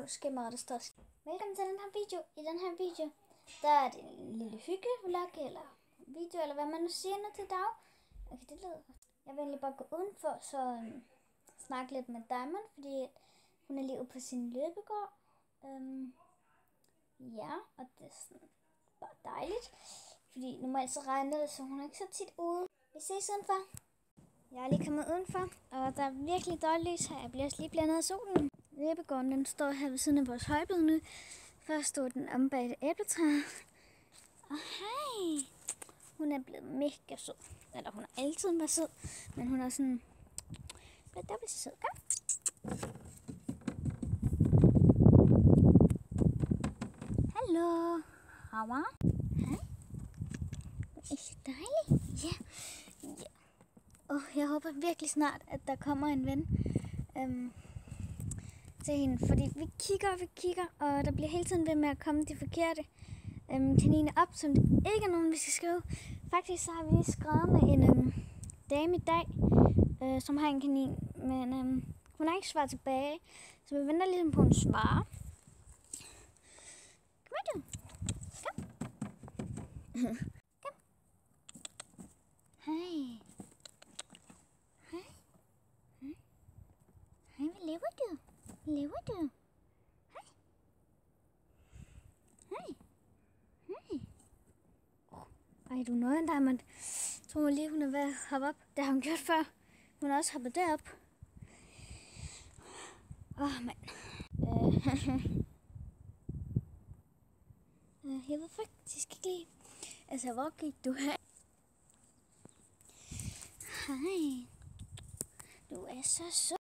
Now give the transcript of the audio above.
skimmer, der står velkommen til den her video. I den her video, der er det en lille hyggevlog, eller video, eller hvad man nu siger nu til dag. Okay, det lyder. Jeg vil egentlig bare gå udenfor, så snakke lidt med Diamond, fordi hun er lige ude på sin løbegård. Ja, og det er sådan bare dejligt, fordi normalt så regner det, så hun er ikke så tit ude. Vi ses udenfor. Jeg er lige kommet udenfor, og der er virkelig dårligt lys her. Jeg bliver også lige blændet af solen. Løbegården, den står her ved siden af vores højbed nu. Først stod den om bag et æbletræ. Og hej! Hun er blevet mega sød. Eller hun har altid været sød, men hun er sådan blevet dobbelt så sød. Kom! Hallo! Hava? Hej? Det er så dejligt. Ja. Jeg håber virkelig snart, at der kommer en ven til hende, fordi vi kigger, og der bliver hele tiden ved med at komme de forkerte kaniner op, som det ikke er nogen, vi skal skrive. Faktisk så har vi lige skrevet med en dame i dag, som har en kanin, men hun har ikke svaret tilbage, så vi venter ligesom på, at hun svarer. Kom her, du. Kom. Kom. Hej. Hej, hvad laver du? Hvad laver du? Hej. Hej. Hej. Ej, du nåede en Diamond. Jeg tror lige, hun er ved at hoppe op. Det har hun gjort før. Hun har også hoppet derop. Mand. Jeg ved faktisk ikke lige. Altså, hvor gik du hen? Hej. Du er så sød.